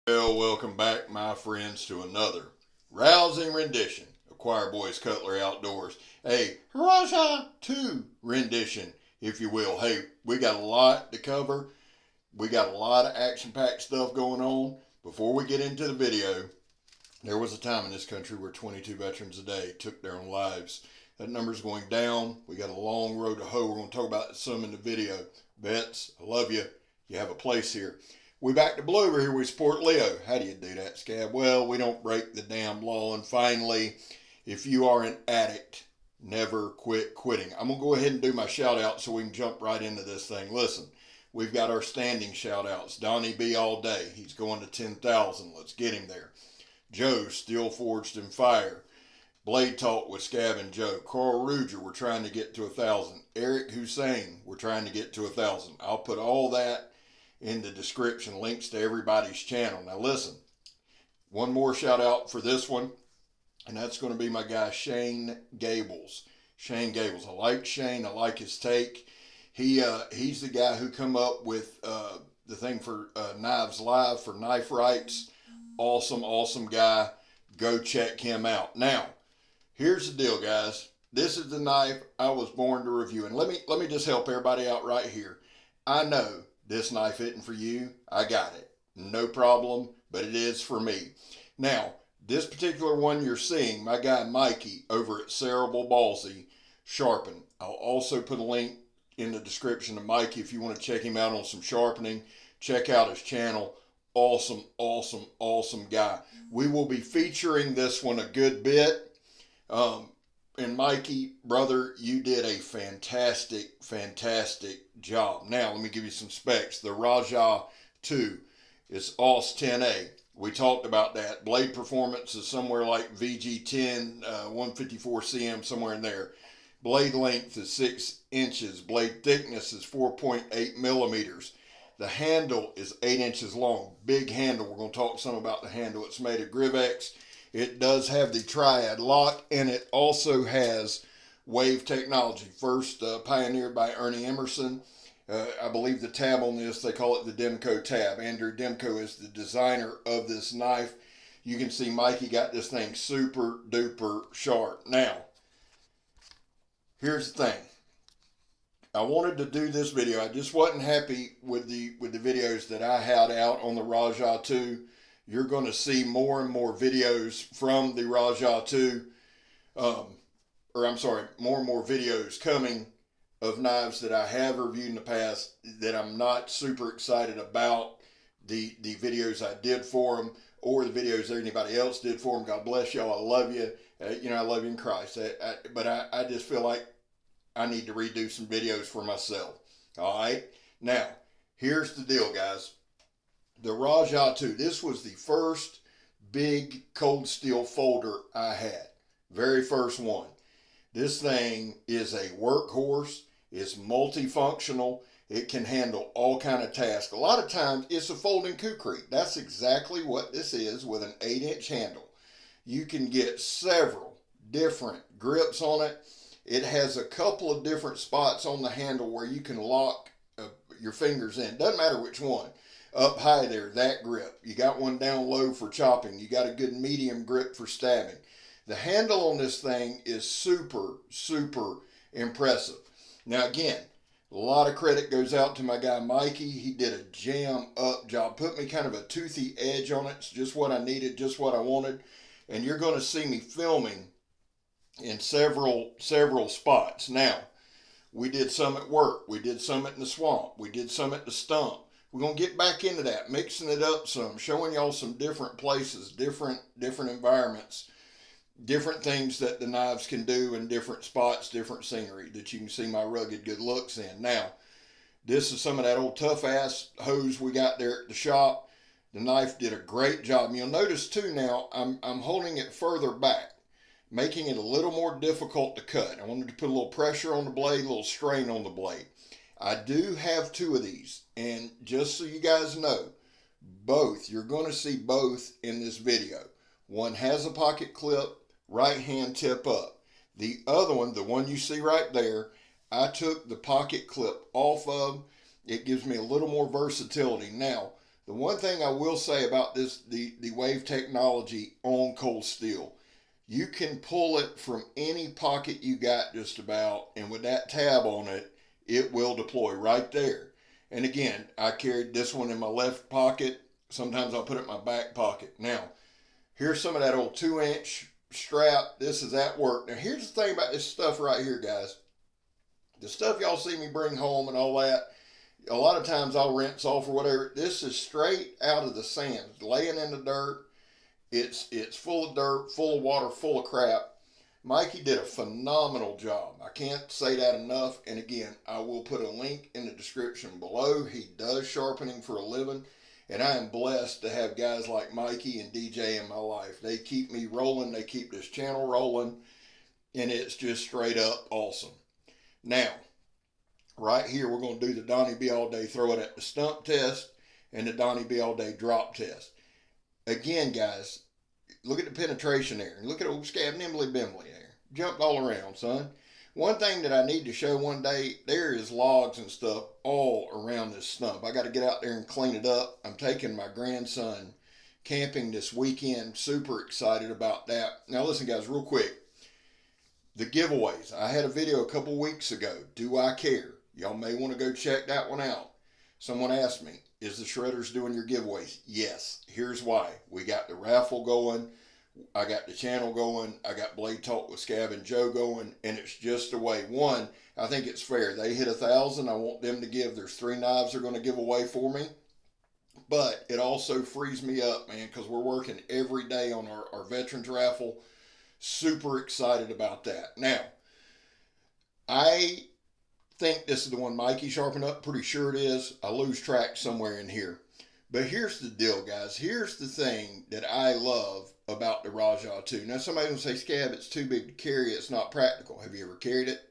Well, welcome back, my friends, to another rousing rendition of Choir Boys Cutlery Outdoors. A RAJAH2 rendition, if you will. Hey, we got a lot to cover. We got a lot of action-packed stuff going on. Before we get into the video, there was a time in this country where 22 veterans a day took their own lives. That number's going down. We got a long road to hoe. We're going to talk about some in the video. Vets, I love you. You have a place here. We back to blue over here. We support Leo. How do you do that, Scab? Well, we don't break the damn law. And finally, if you are an addict, never quit quitting. I'm going to go ahead and do my shout out so we can jump right into this thing. Listen, we've got our standing shout outs. Donnie B All-day. He's going to 10,000. Let's get him there. Joe, Steel Forged in Fire. Blade Talk with Scab and Joe. Karl Ruedger, we're trying to get to 1,000. Eric Husyan, we're trying to get to 1,000. I'll put all that in the description, links to everybody's channel. Now listen, one more shout out for this one, and that's going to be my guy Shayne Gables. Shayne Gables. I like Shayne. I like his take. He's the guy who come up with the thing for Knives Live for knife rights. Awesome guy. Go check him out. Now, here's the deal, guys. This is the knife I was born to review, and let me just help everybody out right here. I know this knife isn't for you. I got it. No problem, but it is for me. Now, this particular one you're seeing, my guy Mikey over at Cerebral Ballsy Sharpen. I'll also put a link in the description to Mikey if you want to check him out on some sharpening. Check out his channel. Awesome guy. We will be featuring this one a good bit. And Mikey, brother, you did a fantastic job. Now, let me give you some specs. The RAJAH2 is AUS 10A. We talked about that. Blade performance is somewhere like VG10, 154 cm, somewhere in there. Blade length is 6 inches. Blade thickness is 4.8 millimeters. The handle is 8 inches long. Big handle. We're going to talk some about the handle. It's made of Grivex. It does have the triad lock, and it also has wave technology. First pioneered by Ernie Emerson. I believe the tab on this, they call it the Demko tab. Andrew Demko is the designer of this knife. You can see Mikey got this thing super duper sharp. Now, here's the thing. I wanted to do this video. I just wasn't happy with the videos that I had out on the RAJAH2. You're going to see more and more videos from the RAJAH2, more and more videos coming of knives that I have reviewed in the past that I'm not super excited about the videos I did for them or the videos that anybody else did for them. God bless y'all. I love you. I love you in Christ. But I just feel like I need to redo some videos for myself. All right. Now, here's the deal, guys. The RAJAH2, this was the first big cold steel folder I had. Very first one. This thing is a workhorse. It's multifunctional. It can handle all kind of tasks. A lot of times it's a folding kukri. That's exactly what this is with an 8-inch handle. You can get several different grips on it. It has a couple of different spots on the handle where you can lock your fingers in. Doesn't matter which one. Up high there, that grip. You got one down low for chopping. You got a good medium grip for stabbing. The handle on this thing is super impressive. Now again, a lot of credit goes out to my guy Mikey. He did a jam up job. Put me kind of a toothy edge on it. It's just what I needed, just what I wanted. And you're going to see me filming in several spots. Now, we did some at work. We did some in the swamp. We did some at the stump. We're going to get back into that, mixing it up some, showing y'all some different places, different environments, different things that the knives can do in different spots, different scenery that you can see my rugged good looks in. Now, this is some of that old tough ass hose we got there at the shop. The knife did a great job. And you'll notice too now, I'm holding it further back, making it a little more difficult to cut. I wanted to put a little pressure on the blade, a little strain on the blade. I do have 2 of these, and just so you guys know, you're going to see both in this video. One has a pocket clip, right hand tip up. The other one, the one you see right there, I took the pocket clip off of. It gives me a little more versatility. Now, The one thing I will say about this, the wave technology on cold steel, you can pull it from any pocket you got just about, and with that tab on it, it will deploy right there. And again, I carried this one in my left pocket. Sometimes I'll put it in my back pocket. Now, here's some of that old 2-inch strap. This is at work. Now, here's the thing about this stuff right here, guys. The stuff y'all see me bring home and all that, a lot of times I'll rinse off or whatever. This is straight out of the sand, laying in the dirt. It's full of dirt, full of water, full of crap. Mikey did a phenomenal job. I can't say that enough. And again, I will put a link in the description below. He does sharpening for a living. And I am blessed to have guys like Mikey and DJ in my life. They keep me rolling. They keep this channel rolling. And it's just straight up awesome. Now, right here, we're going to do the Donnie B All-day throw it at the stump test and the Donnie B All-day drop test. Again, guys, look at the penetration there. Look at old Scab Nimbly Bimbly there. Jumped all around, son. One thing that I need to show one day, there is logs and stuff all around this stump. I got to get out there and clean it up. I'm taking my grandson camping this weekend. Super excited about that. Now listen, guys, real quick. The giveaways. I had a video a couple weeks ago. Do I care? Y'all may want to go check that one out. Someone asked me, is the Shredders doing your giveaways? Yes. Here's why. We got the raffle going. I got the channel going. I got Blade Talk with Scab and Joe going. And it's just the way. One, I think it's fair. They hit 1,000. I want them to give. There's 3 knives they're going to give away for me. But it also frees me up, man, because we're working every day on our Veterans raffle. Super excited about that. Now, I think this is the one Mikey sharpened up. Pretty sure it is. I lose track somewhere in here. But here's the deal, guys. Here's the thing that I love about the RAJAH2. Now, somebody will say, Scab, it's too big to carry. It's not practical. Have you ever carried it?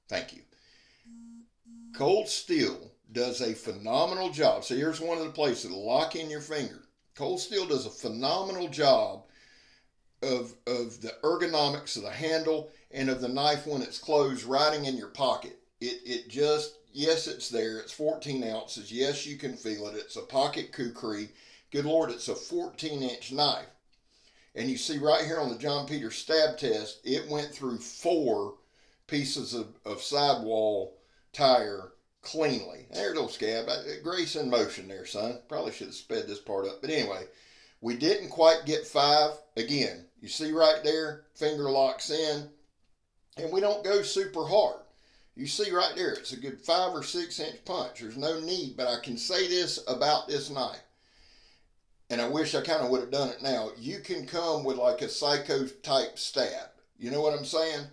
Thank you. Cold steel does a phenomenal job. So here's one of the places. Lock in your finger. Cold steel does a phenomenal job of the ergonomics of the handle and of the knife when it's closed, riding in your pocket. It just, yes, it's there. It's 14 ounces. Yes, you can feel it. It's a pocket kukri. Good Lord, it's a 14-inch knife. And you see right here on the John Peter stab test, it went through 4 pieces of sidewall tire cleanly. There's a little Scab. Grace in motion there, son. Probably should have sped this part up. But anyway, we didn't quite get 5. Again, you see right there, finger locks in. And we don't go super hard. You see right there, it's a good 5 or 6 inch punch. There's no need, but I can say this about this knife. And I wish I kind of would have done it now. You can come with like a psycho type stab. You know what I'm saying?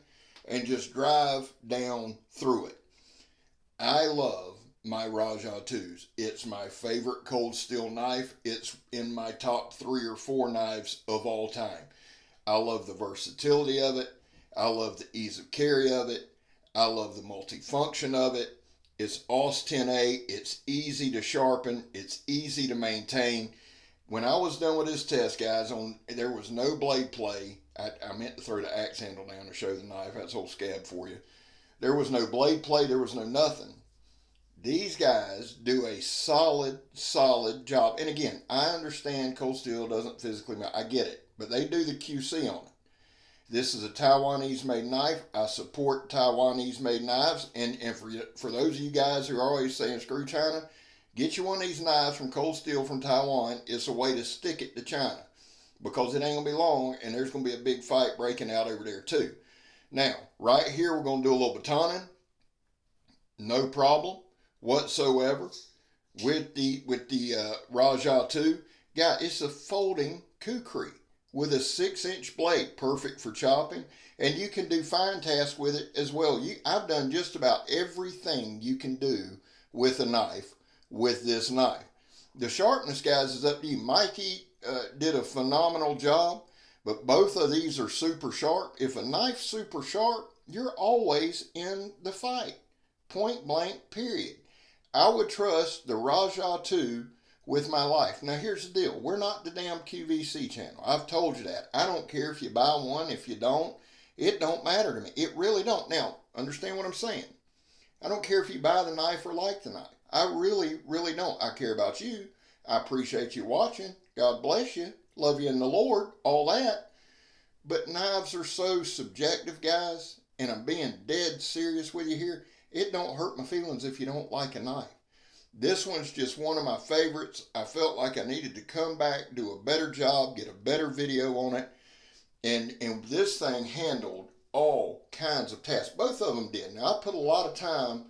And just drive down through it. I love my RAJAH2s. It's my favorite cold steel knife. It's in my top 3 or 4 knives of all time. I love the versatility of it. I love the ease of carry of it. I love the multifunction of it. It's AUS 10A. It's easy to sharpen. It's easy to maintain. When I was done with this test, guys, there was no blade play. I meant to throw the axe handle down to show the knife. That's old Scab for you. There was no blade play. There was no nothing. These guys do a solid job. And again, I understand cold steel doesn't physically melt. I get it. But they do the QC on it. This is a Taiwanese-made knife. I support Taiwanese-made knives. And for those of you guys who are always saying, screw China, get you one of these knives from cold steel from Taiwan. It's a way to stick it to China. Because it ain't going to be long, and there's going to be a big fight breaking out over there too. Now, right here, we're going to do a little batoning. No problem whatsoever with the RAJAH2. Guys, it's a folding kukri with a 6-inch blade, perfect for chopping, and you can do fine tasks with it as well. I've done just about everything you can do with a knife with this knife. The sharpness, guys, is up to you. Mikey did a phenomenal job, but both of these are super sharp. If a knife's super sharp, you're always in the fight. Point blank, period. I would trust the RAJAH2 with my life. Now, here's the deal. We're not the damn QVC channel. I've told you that. I don't care if you buy one. If you don't, it don't matter to me. It really don't. Now, understand what I'm saying. I don't care if you buy the knife or like the knife. I really don't. I care about you. I appreciate you watching. God bless you. Love you in the Lord. All that. But knives are so subjective, guys. And I'm being dead serious with you here. It don't hurt my feelings if you don't like a knife. This one's just one of my favorites. I felt like I needed to come back, do a better job, get a better video on it. And this thing handled all kinds of tasks. Both of them did. Now, I put a lot of time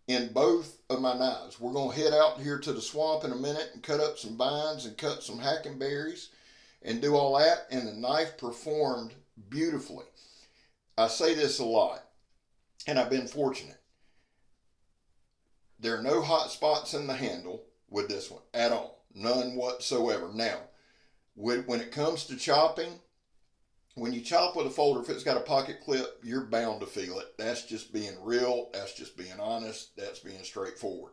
in both of my knives. We're going to head out here to the swamp in a minute and cut up some vines and cut some hackenberries and do all that. And the knife performed beautifully. I say this a lot, and I've been fortunate. There are no hot spots in the handle with this one at all. None whatsoever. Now, when it comes to chopping, when you chop with a folder, if it's got a pocket clip, you're bound to feel it. That's just being real. That's just being honest. That's being straightforward.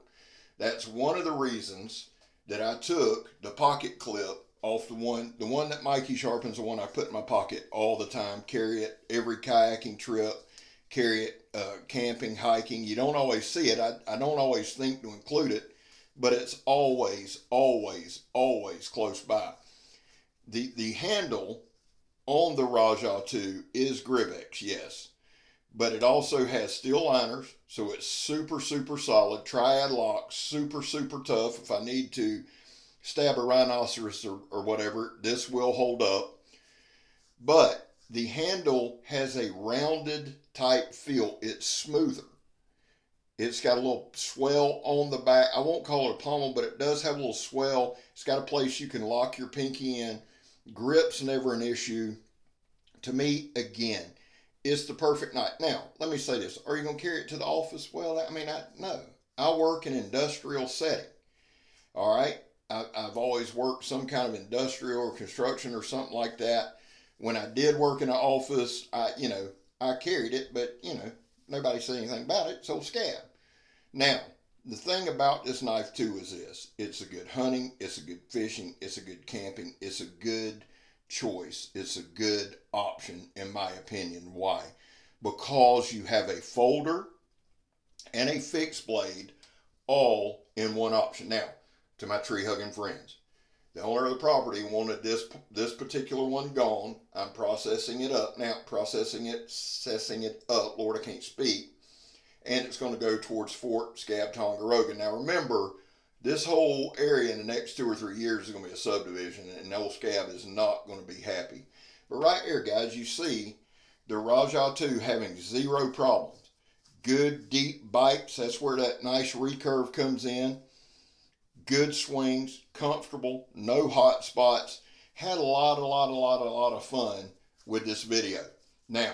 That's one of the reasons that I took the pocket clip off the one that Mikey sharpens, the one I put in my pocket all the time. Carry it every kayaking trip. Carry it camping, hiking. You don't always see it. I don't always think to include it, but it's always, always, always close by. The handle on the RAJAH2 is Grivex, yes, but it also has steel liners, so it's super, super solid. Triad lock, super, super tough. If I need to stab a rhinoceros or whatever, this will hold up. But the handle has a rounded type feel. It's smoother. It's got a little swell on the back. I won't call it a pommel, but it does have a little swell. It's got a place you can lock your pinky in. Grip's never an issue. To me, again, it's the perfect knife. Now, let me say this. Are you going to carry it to the office? Well, no. I work in an industrial setting. All right? I've always worked some kind of industrial or construction or something like that. When I did work in an office, I carried it, but, nobody said anything about it, so Scab. Now, the thing about this knife, too, is this. It's a good hunting, it's a good fishing, it's a good camping, it's a good choice. It's a good option, in my opinion. Why? Because you have a folder and a fixed blade all in one option. Now, to my tree-hugging friends, the owner of the property wanted this particular one gone. I'm processing it up now, processing it up. Lord, I can't speak. And it's going to go towards Fort Scab, Tongaroga. Now, remember, this whole area in the next 2 or 3 years is going to be a subdivision, and old Scab is not going to be happy. But right here, guys, you see the RAJAH2 having zero problems. Good deep bites. That's where that nice recurve comes in. Good swings, comfortable, no hot spots. Had a lot of fun with this video. Now,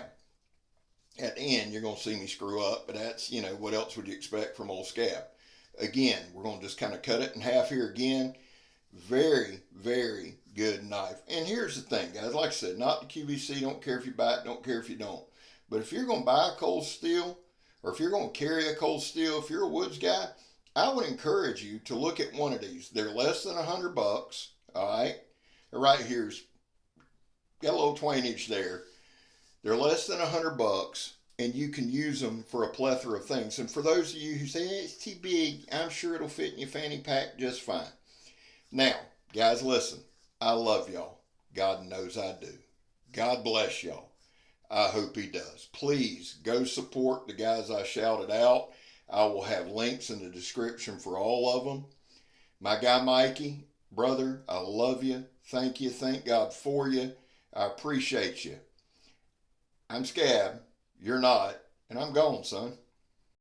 at the end, you're going to see me screw up, but that's, what else would you expect from old Scab? Again, we're going to just kind of cut it in half here again. Very, very good knife. And here's the thing, guys. Like I said, not the QVC. Don't care if you buy it. Don't care if you don't. But if you're going to buy a cold steel, or if you're going to carry a cold steel, if you're a woods guy, I would encourage you to look at one of these. They're less than $100, all right? Right here's got a little 20-inch there. They're less than $100, and you can use them for a plethora of things. And for those of you who say, hey, it's too big, I'm sure it'll fit in your fanny pack just fine. Now, guys, listen. I love y'all. God knows I do. God bless y'all. I hope he does. Please go support the guys I shouted out. I will have links in the description for all of them. My guy Mikey, brother, I love you. Thank you. Thank God for you. I appreciate you. I'm Scab. You're not. And I'm gone, son.